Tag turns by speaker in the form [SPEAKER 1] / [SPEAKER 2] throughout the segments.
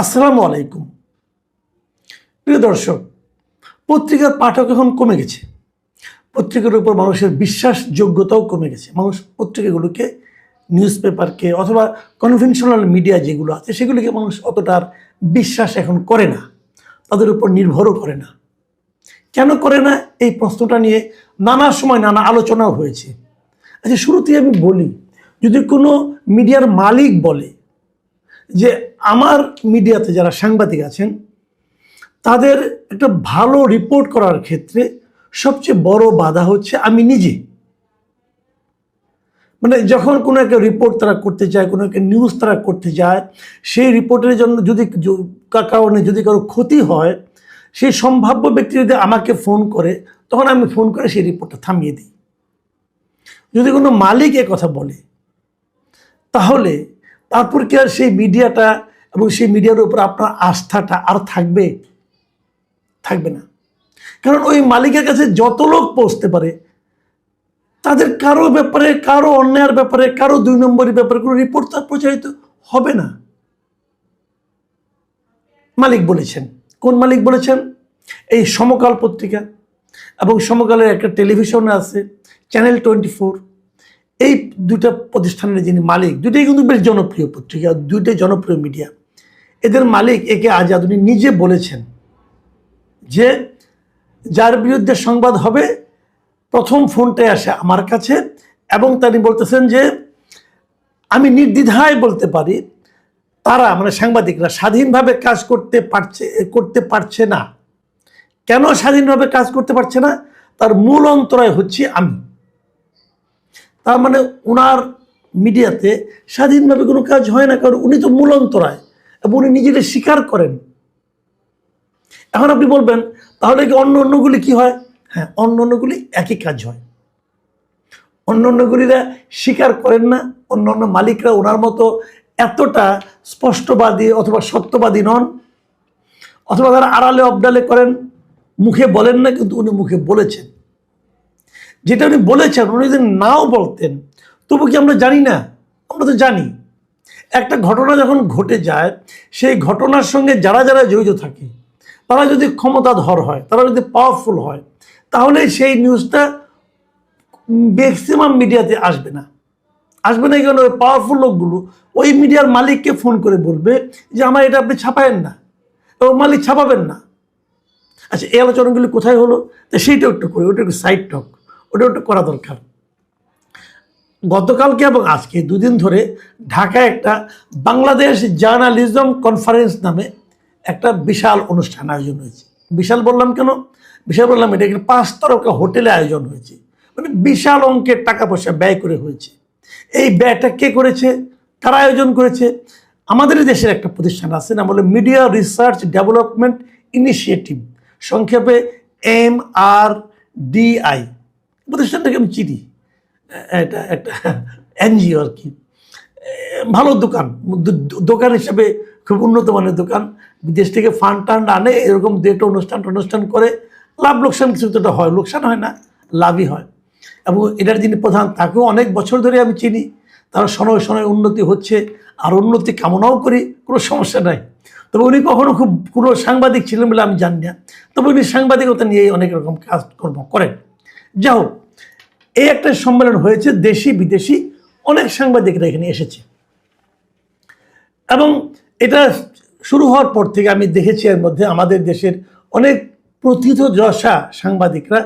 [SPEAKER 1] আসসালামু আলাইকুম। প্রিয় দর্শক, পত্রিকার পাঠক এখন কমে গেছে। পত্রিকার উপর মানুষের বিশ্বাসযোগ্যতাও কমে গেছে। মানুষ পত্রিকাগুলোকে, নিউজ পেপারকে অথবা কনভেনশনাল মিডিয়া যেগুলো আছে সেগুলিকে মানুষ অতটা আর বিশ্বাস এখন করে না, তাদের উপর নির্ভরও করে না। কেন করে না, এই প্রশ্নটা নিয়ে নানা সময় নানা আলোচনাও হয়েছে। আচ্ছা, শুরুতেই আমি বলি, যদি কোনো মিডিয়ার মালিক বলে যে আমার মিডিয়াতে যারা সাংবাদিক আছেন তাদের একটা ভালো রিপোর্ট করার ক্ষেত্রে সবচেয়ে বড় বাধা হচ্ছে আমি নিজে। মানে যখন কোনো একটা রিপোর্ট তারা করতে চায়, কোনো একটা নিউজ তারা করতে যায়, সেই রিপোর্টের জন্য যদি কারণে যদি কারো ক্ষতি হয়, সেই সম্ভাব্য ব্যক্তি যদি আমাকে ফোন করে, তখন আমি ফোন করে সেই রিপোর্টটা থামিয়ে দিই। যদি কোনো মালিক এ কথা বলে, তাহলে তারপর কি আর সেই মিডিয়াটা এবং সেই মিডিয়ার উপর আপনার আস্থাটা আর থাকবে? থাকবে না। কারণ ওই মালিকের কাছে যত লোক পৌঁছতে পারে, তাদের কারো ব্যাপারে, কারো অন্যায়ের ব্যাপারে, কারো 2 নম্বরের ব্যাপারে কোনো রিপোর্ট তার প্রচারিত হবে না। মালিক বলেছেন। কোন মালিক বলেছেন? এই সমকাল পত্রিকা এবং সমকালের একটা টেলিভিশন আছে চ্যানেল 24, এই দুইটা প্রতিষ্ঠানের যিনি মালিক, দুইটাই কিন্তু বেশ জনপ্রিয় পত্রিকা, দুইটাই জনপ্রিয় মিডিয়া। এদের মালিক একে আজাদ উনি নিজে বলেছেন যে যার বিরুদ্ধে সংবাদ হবে প্রথম ফোনটাই আসে আমার কাছে, এবং তিনি বলতেছেন যে আমি নির্দ্বিধায় বলতে পারি তারা মানে সাংবাদিকরা স্বাধীনভাবে কাজ করতে পারছে না। কেন স্বাধীনভাবে কাজ করতে পারছে না? তার মূল অন্তরায় হচ্ছে আমি। তার মানে ওনার মিডিয়াতে স্বাধীনভাবে কোনো কাজ হয় না, কারণ উনি তো মূল অন্তরায় এবং উনি নিজেকে স্বীকার করেন। এখন আপনি বলবেন তাহলে কি অন্যগুলি কি হয়? হ্যাঁ, অন্যগুলি একই কাজ হয়। অন্যগুলিরা স্বীকার করেন না, অন্য মালিকরা ওনার মতো এতটা স্পষ্টবাদী অথবা সত্যবাদী নন, অথবা তারা আড়ালে অবডালে করেন, মুখে বলেন না, কিন্তু উনি মুখে বলেছেন। যেটা উনি বলেছেন, উনি যদি নাও বলতেন তবু কি আমরা জানি না? আমরা তো জানি। একটা ঘটনা যখন ঘটে যায়, সেই ঘটনার সঙ্গে যারা যারা জড়িত থাকে, তারা যদি ক্ষমতাধর হয়, তারা যদি পাওয়ারফুল হয়, তাহলে সেই নিউজটা ম্যাক্সিমাম মিডিয়াতে আসবে না। কেন? ওই পাওয়ারফুল লোকগুলো ওই মিডিয়ার মালিককে ফোন করে বলবে যে আমার এটা আপনি ছাপায়েন না, এবং মালিক ছাপাবেন না। আচ্ছা, এই আলোচনাগুলি কোথায় হলো? তো সেইটা একটু করি, ওটা একটু সাইড টক, ওটা একটু করা দরকার। গতকালকে এবং আজকে 2 দিন ধরে ঢাকায় একটা বাংলাদেশ জার্নালিজম কনফারেন্স নামে একটা বিশাল অনুষ্ঠান আয়োজন হয়েছে। বিশাল বললাম কেন? বিশাল বললাম এটা একটা 5 তারকা হোটেলে আয়োজন হয়েছে। মানে বিশাল অঙ্কের টাকা পয়সা ব্যয় করে হয়েছে। এই ব্যয়টা কে করেছে? কারা আয়োজন করেছে? আমাদের দেশের একটা প্রতিষ্ঠান আছে, নাম হলো মিডিয়া রিসার্চ ডেভেলপমেন্ট ইনিশিয়েটিভ, সংক্ষেপে MRDI। প্রতিষ্ঠানটাকে আমি চিনি, এটা একটা এনজিও আর কি। ভালো দোকান হিসেবে খুব উন্নত মানের দোকান। বিদেশ থেকে ফান্ড টান্ড আনে, এরকম একটা অনুষ্ঠান করে, লাভ লোকসান কিছু তো হয়, লোকসান হয় না, লাভই হয়। এবং এটার যিনি প্রধান, তাকেও অনেক বছর ধরে আমি চিনি। তার শনয় উন্নতি হচ্ছে, আর উন্নতি কামনাও করি, কোনো সমস্যা নাই। তবে উনি কখনো খুব কোনো সাংবাদিক ছিলেন বলে আমি জানি না, তবে উনি সাংবাদিকতা নিয়ে অনেক রকম কাজকর্ম করেন। যাই হোক, এই একটা সম্মেলন হয়েছে, দেশি বিদেশি অনেক সাংবাদিকরা এখানে এসেছে। এবং এটা শুরু হওয়ার পর থেকে আমি দেখেছি এর মধ্যে আমাদের দেশের অনেক প্রথিতযশা সাংবাদিকরা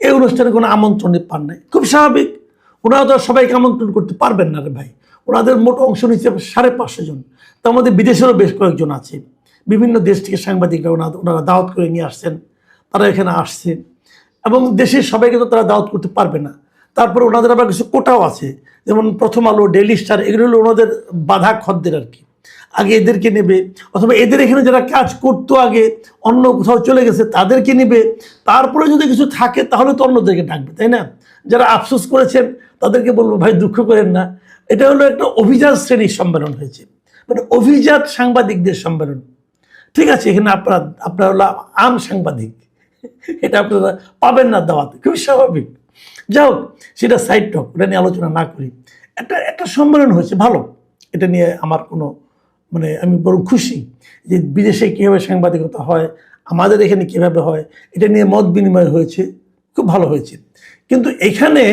[SPEAKER 1] এই অনুষ্ঠানে কোনো আমন্ত্রণ পান নাই। খুব স্বাভাবিক, ওনারা তো সবাইকে আমন্ত্রণ করতে পারবেন না রে ভাই। ওনাদের মোট অংশ নিচ্ছে 550 জন। তার মধ্যে বিদেশেরও বেশ কয়েকজন আছে। বিভিন্ন দেশ থেকে সাংবাদিকরা ওনারা দাওয়াত করে নিয়ে আসছেন, তারা এখানে আসছে। এবং দেশের সবাইকে তো তারা দাওয়াত করতে পারবে না। তারপরে ওনাদের আবার কিছু কোটাও আছে, যেমন প্রথম আলো, ডেইলি স্টার, এগুলো হলো ওনাদের বাধা খদ্দের আর কি। আগে এদেরকে নেবে, অথবা এদের এখানে যারা কাজ করতো আগে অন্য কোথাও চলে গেছে তাদেরকে নেবে। তারপরে যদি কিছু থাকে তাহলে তো অন্যদেরকে ডাকবে, তাই না? যারা আফসোস করেছেন তাদেরকে বলবো ভাই দুঃখ করেন না, এটা হলো একটা অভিজাত শ্রেণীর সম্মেলন হয়েছে, মানে অভিজাত সাংবাদিকদের সম্মেলন। ঠিক আছে, এখানে আপনারা হলো আম সাংবাদিক, এটা আপনারা পাবেন না দাওয়াতে, খুবই স্বাভাবিক। যাই হোক, সেটা সাইড টক, ওটা নিয়ে আলোচনা না করি। একটা সম্মেলন হয়েছে ভালো, এটা নিয়ে আমার কোনো আমি বরং খুশি যে বিদেশে কীভাবে সাংবাদিকতা হয়, আমাদের এখানে কীভাবে হয়, এটা নিয়ে মত বিনিময় হয়েছে, খুব ভালো হয়েছে। কিন্তু এখানে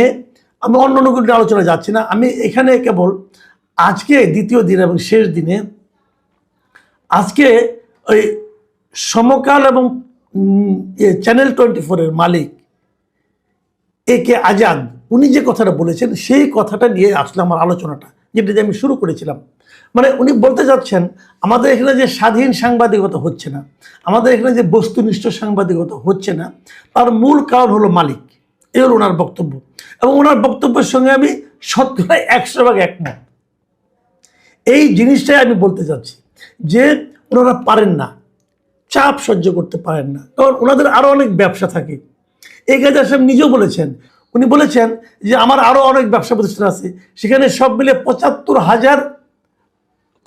[SPEAKER 1] আমি অন্য কোনো আলোচনা যাচ্ছি না, আমি এখানে কেবল আজকে দ্বিতীয় দিন এবং শেষ দিনে আজকে ওই সমকাল এবং চ্যানেল 24-এর মালিক একে আজাদ উনি যে কথাটা বলেছেন সেই কথাটা নিয়ে আসলে আমার আলোচনাটা, যেটা দিয়ে আমি শুরু করেছিলাম। মানে উনি বলতে চাচ্ছেন আমাদের এখানে যে স্বাধীন সাংবাদিকতা হচ্ছে না, আমাদের এখানে যে বস্তুনিষ্ঠ সাংবাদিকতা হচ্ছে না, তার মূল কারণ হলো মালিক। এ হলো ওনার বক্তব্য, এবং ওনার বক্তব্যের সঙ্গে আমি শতকরা 100% একমত। এই জিনিসটাই আমি বলতে চাচ্ছি যে ওনারা পারেন না, চাপ সহ্য করতে পারেন না, কারণ ওনাদের আরও অনেক ব্যবসা থাকে। এই কাজে আসলে নিজেও বলেছেন, উনি বলেছেন যে আমার আরও অনেক ব্যবসা প্রতিষ্ঠান আছে, সেখানে সব মিলে ৭৫,০০০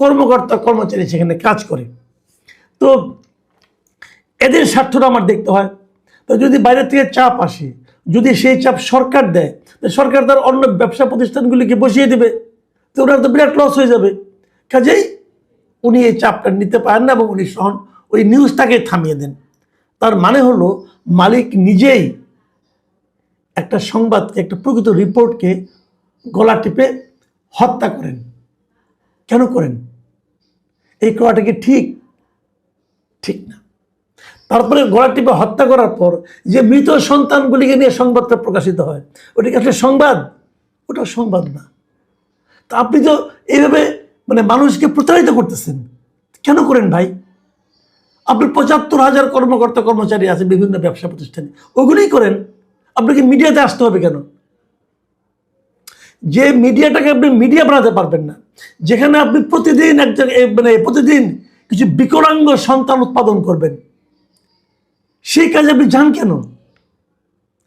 [SPEAKER 1] কর্মকর্তা কর্মচারী সেখানে কাজ করে। তো এদের স্বার্থটা আমার দেখতে হয়। তো যদি বাইরে থেকে চাপ আসে, যদি সেই চাপ সরকার দেয়, তো সরকার তার অন্য ব্যবসা প্রতিষ্ঠানগুলিকে বসিয়ে দেবে, তো ওনার তো বিরাট লস হয়ে যাবে। কাজেই উনি এই চাপটা নিতে পারেন না এবং উনি ওই নিউজটাকে থামিয়ে দেন। তার মানে হলো মালিক নিজেই একটা সংবাদকে, একটা প্রকৃত রিপোর্টকে গলা টিপে হত্যা করেন। কেন করেন? এই করাটা কি ঠিক? ঠিক না। তারপরে গলা টিপে হত্যা করার পর যে মৃত সন্তানগুলিকে নিয়ে সংবাদটা প্রকাশিত হয়, ওটা কি আসলে সংবাদ? ওটা সংবাদ না। তা আপনি তো এইভাবে মানে মানুষকে প্রতারিত করতেছেন। কেন করেন ভাই? আপনার ৭৫,০০০ কর্মকর্তা কর্মচারী আছে বিভিন্ন ব্যবসা প্রতিষ্ঠানে, ওগুলোই করেন। আপনাকে মিডিয়াতে আসতে হবে কেন? যে মিডিয়াটাকে আপনি মিডিয়া বানাতে পারবেন না, যেখানে আপনি প্রতিদিন প্রতিদিন কিছু বিকলাঙ্গ সন্তান উৎপাদন করবেন, সেই কাজে আপনি যান কেন?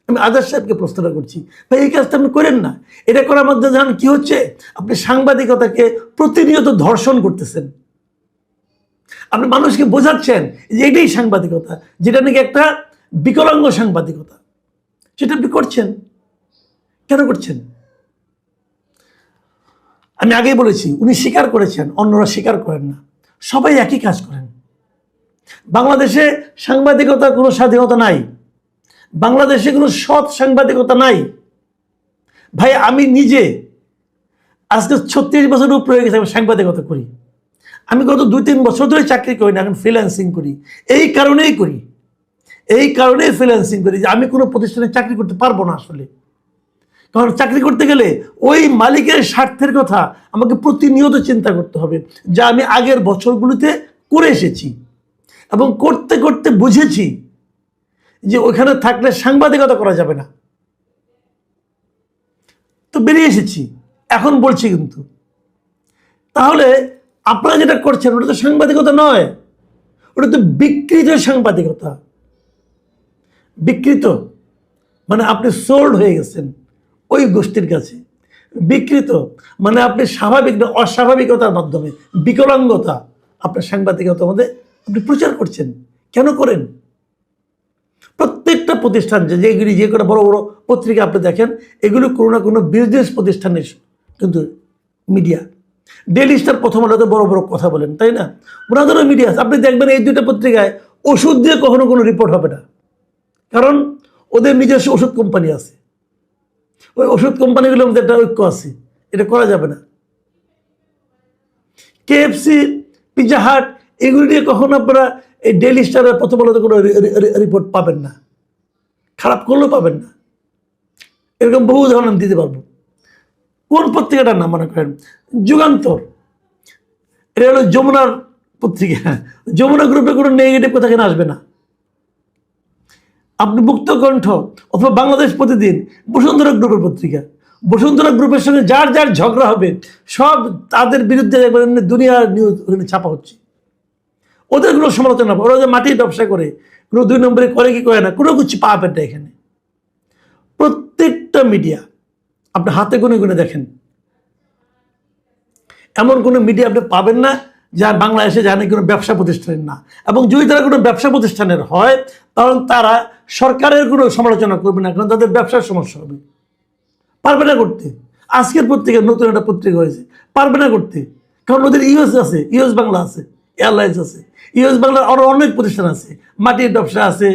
[SPEAKER 1] আমি আজাদ সাহেবকে প্রশ্নটা করছি, ভাই এই কাজটা আপনি করেন না। এটা করার মধ্যে জানেন কি হচ্ছে? আপনি সাংবাদিকতাকে প্রতিনিয়ত ধর্ষণ করতেছেন। আপনি মানুষকে বোঝাচ্ছেন যে এটাই সাংবাদিকতা, যেটা নাকি একটা বিকলাঙ্গ সাংবাদিকতা, সেটা আপনি করছেন। কেন করছেন? আমি আগেই বলেছি, উনি স্বীকার করেছেন, অন্যরা স্বীকার করেন না। সবাই একই কাজ করেন। বাংলাদেশে সাংবাদিকতার কোনো স্বাধীনতা নাই, বাংলাদেশে কোনো সৎ সাংবাদিকতা নাই। ভাই আমি নিজে আজকে ৩৬ বছর উপরে হয়ে গেছে আমি সাংবাদিকতা করি। আমি গত ২-৩ বছর ধরে চাকরি করি না, এখন ফ্রিল্যান্সিং করি। এই কারণেই ফ্রিল্যান্সিং করি যে আমি কোনো প্রতিষ্ঠানে চাকরি করতে পারবো না আসলে। কারণ চাকরি করতে গেলে ওই মালিকের স্বার্থের কথা আমাকে প্রতিনিয়ত চিন্তা করতে হবে, যা আমি আগের বছরগুলোতে করে এসেছি এবং করতে করতে বুঝেছি যে ওখানে থাকলে সাংবাদিকতা করা যাবে না। তো বেরিয়ে এসেছি, এখন বলছি কিন্তু। তাহলে আপনারা যেটা করছেন ওটা তো সাংবাদিকতা নয়, ওটা তো বিকৃত সাংবাদিকতা। বিকৃত মানে আপনি সোল্ড হয়ে গেছেন ওই গোষ্ঠীর কাছে। বিকৃত মানে আপনি স্বাভাবিক না অস্বাভাবিকতার মাধ্যমে বিকলাঙ্গতা আপনার সাংবাদিকতার মধ্যে আপনি প্রচার করছেন। কেন করেন? প্রত্যেকটা প্রতিষ্ঠান যেগুলি যে কোনো বড় বড় পত্রিকা আপনি দেখেন, এগুলো কোনো না কোনো বিজনেস প্রতিষ্ঠানের কিন্তু মিডিয়া। ডেইলি স্টার, প্রথম আলোতে বড় বড় কথা বলেন, তাই না? ওনাদেরও মিডিয়া আছে। আপনি দেখবেন এই দুইটা পত্রিকায় ওষুধ দিয়ে কখনো কোনো রিপোর্ট হবে না, কারণ ওদের নিজস্ব ওষুধ কোম্পানি আছে। ওই ওষুধ কোম্পানিগুলোর মধ্যে একটা ঐক্য আছে, এটা করা যাবে না। KFC, পিৎজা হাট, এগুলি নিয়ে কখনো আপনারা এই ডেইলি স্টারের প্রথম আলোতে কোনো রিপোর্ট পাবেন না, খারাপ করলেও পাবেন না। এরকম বহু উদাহরণ দিতে পারবো। কোন পত্রিকাটার নাম মনে করেন? যুগান্তর, এটা হলো যমুনার পত্রিকা। যমুনা গ্রুপে কোনো নেগেটিভ কথা কেন আসবে না? আপনি মুক্তকণ্ঠ অথবা বাংলাদেশ প্রতিদিন, বসুন্ধরা গ্রুপের পত্রিকা, বসুন্ধরা গ্রুপের সঙ্গে যার যার ঝগড়া হবে সব তাদের বিরুদ্ধে দুনিয়ার নিউজ ওখানে ছাপা হচ্ছে। ওদের কোনো সমালোচনা, ওরা যে মাটির ব্যবসা করে, কোনো ২ নম্বরে করে কি করে না, কোনো কিছু পাবেন না এখানে। প্রত্যেকটা মিডিয়া আপনি হাতে গুনে গুনে দেখেন, এমন কোনো মিডিয়া আপনি পাবেন না যা বাংলাদেশে জানে কোনো ব্যবসা প্রতিষ্ঠানের না। এবং যদি তারা কোনো ব্যবসা প্রতিষ্ঠানের হয়, তখন তারা সরকারের কোনো সমালোচনা করবে না, কারণ তাদের ব্যবসার সমস্যা হবে। পারবে না করতে। আজকের পত্রিকা নতুন একটা পত্রিকা হয়েছে, পারবে না করতে, কারণ ওদের ইউএস আছে, ইউএস বাংলা আছে, এয়ারলাইন্স আছে, ইউএস বাংলার আরও অনেক প্রতিষ্ঠান আছে, মাটির ব্যবসা আছে,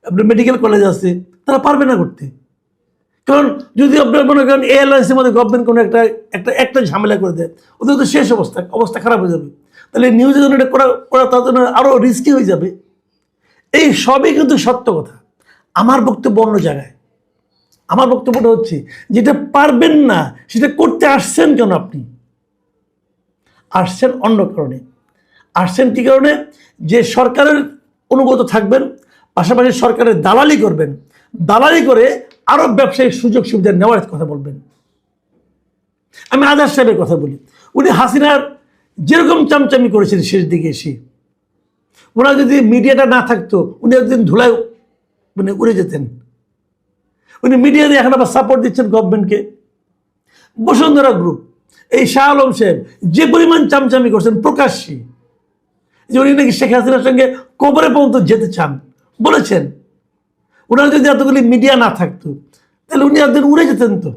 [SPEAKER 1] আপনার মেডিকেল কলেজ আছে, তারা পারবে না করতে। কারণ যদি আপনার মনে করেন এয়ারলাইন্সের মধ্যে গভর্নমেন্ট কোনো একটা ঝামেলা করে দেয়, ওদের তো শেষ অবস্থা খারাপ হয়ে যাবে। তাহলে নিউজের জন্য এটা করা তার জন্য আরও রিস্কি হয়ে যাবে। এই সবই কিন্তু সত্য কথা। আমার বক্তব্য অন্য জায়গায়। আমার বক্তব্যটা হচ্ছে, যেটা পারবেন না সেটা করতে আসছেন কেন? আপনি আসছেন অন্য কারণে। আসছেন কী কারণে? যে সরকারের অনুগত থাকবেন, পাশাপাশি সরকারের দালালি করবেন, দালালি করে আরও ব্যবসায়িক সুযোগ সুবিধা নেওয়ার কথা বলবেন। আমি আজাদ সাহেবের কথা বলি। উনি হাসিনার যেরকম চামচামি করেছেন শেষ দিকে এসে, ওনার যদি মিডিয়াটা না থাকতো উনি একদিন ধুলায় উড়ে যেতেন। উনি মিডিয়া দিয়ে এখন আবার সাপোর্ট দিচ্ছেন গভর্নমেন্টকে। বসুন্ধরা গ্রুপ, এই শাহ আলম সাহেব যে পরিমাণ চামচামি করছেন প্রকাশ্যে, যে উনি নাকি শেখ হাসিনার সঙ্গে কবরে পর্যন্ত যেতে চান বলেছেন। ওনার যদি এতগুলি মিডিয়া না থাকতো তাহলে উনি একদিন উড়ে যেতেন। তো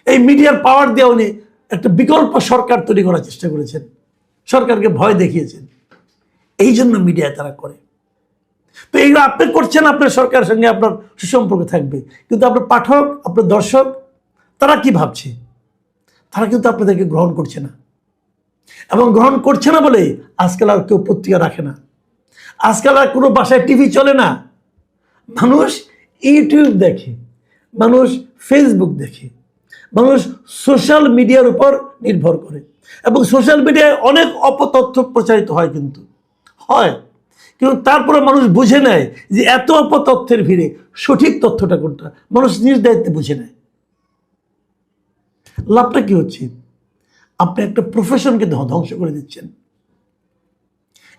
[SPEAKER 1] এই মিডিয়ার পাওয়ার দিয়ে উনি একটা বিকল্প সরকার তৈরি করার চেষ্টা করেছেন, সরকারকে ভয় দেখিয়েছেন। এই জন্য মিডিয়া তারা করে। তো এইগুলো আপনি করছেন, আপনার সরকারের সঙ্গে আপনার সুসম্পর্ক থাকবে, কিন্তু আপনার পাঠক, আপনার দর্শক, তারা কি ভাবছে? তারা কিন্তু আপনাদেরকে গ্রহণ করছে না। এবং গ্রহণ করছে না বলেই আজকাল আর কেউ পত্রিকা রাখে না, আজকাল আর কোনো বাসায় টিভি চলে না। মানুষ ইউটিউব দেখে, মানুষ ফেসবুক দেখে, মানুষ সোশ্যাল মিডিয়ার উপর নির্ভর করে। এবং সোশ্যাল মিডিয়ায় অনেক অপতথ্য প্রচারিত হয়, কিন্তু তারপরে মানুষ বুঝে নেয় যে এত অপতথ্যের ভিড়ে সঠিক তথ্যটা কোনটা, মানুষ নিজ দায়িত্বে বুঝে নেয়। লাভটা কি হচ্ছে? আপনি একটা প্রফেশনকে ধ্বংস করে দিচ্ছেন।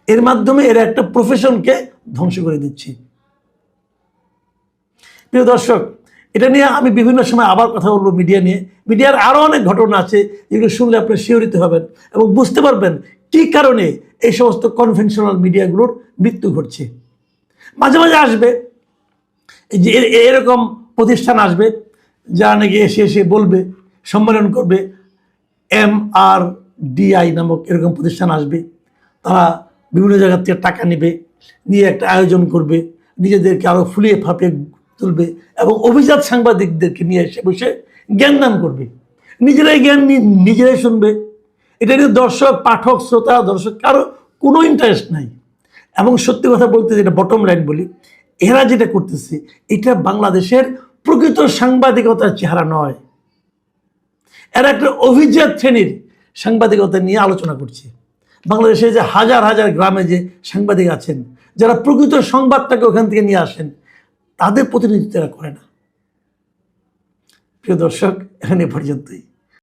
[SPEAKER 1] এর মাধ্যমে এরা একটা প্রফেশনকে ধ্বংস করে দিচ্ছে। প্রিয় দর্শক, এটা নিয়ে আমি বিভিন্ন সময় আবার কথা বলবো মিডিয়া নিয়ে। মিডিয়ার আরও অনেক ঘটনা আছে যেগুলো শুনলে আপনি শিহরিত হবেন এবং বুঝতে পারবেন কী কারণে এই সমস্ত কনভেনশনাল মিডিয়াগুলোর মৃত্যু ঘটছে। মাঝে মাঝে আসবে যে এরকম প্রতিষ্ঠান আসবে যা নাকি এসে বলবে, সম্মেলন করবে, MRDI নামক এরকম প্রতিষ্ঠান আসবে। তারা বিভিন্ন জায়গা থেকে টাকা নেবে, নিয়ে একটা আয়োজন করবে, নিজেদেরকে আরও ফুলিয়ে ফাঁপিয়ে তুলবে এবং অভিজাত সাংবাদিকদেরকে নিয়ে এসে বসে জ্ঞান দান করবে। নিজেরাই জ্ঞান নিজেরাই শুনবে। এটা নিয়ে দর্শক, পাঠক, শ্রোতা, দর্শক কারো কোনো ইন্টারেস্ট নাই। এবং সত্যি কথা বলতে, যেটা বটম লাইন বলি, এরা যেটা করতেছে এটা বাংলাদেশের প্রকৃত সাংবাদিকতার চেহারা নয়। এরা একটা অভিজাত শ্রেণীর সাংবাদিকতা নিয়ে আলোচনা করছে। বাংলাদেশে যে হাজার হাজার গ্রামে যে সাংবাদিক আছেন, যারা প্রকৃত সংবাদটাকে ওখান থেকে নিয়ে আসেন, তাদের প্রতিনিধিত্ব এরা করে না। প্রিয় দর্শক, এখানে পর্যন্তই।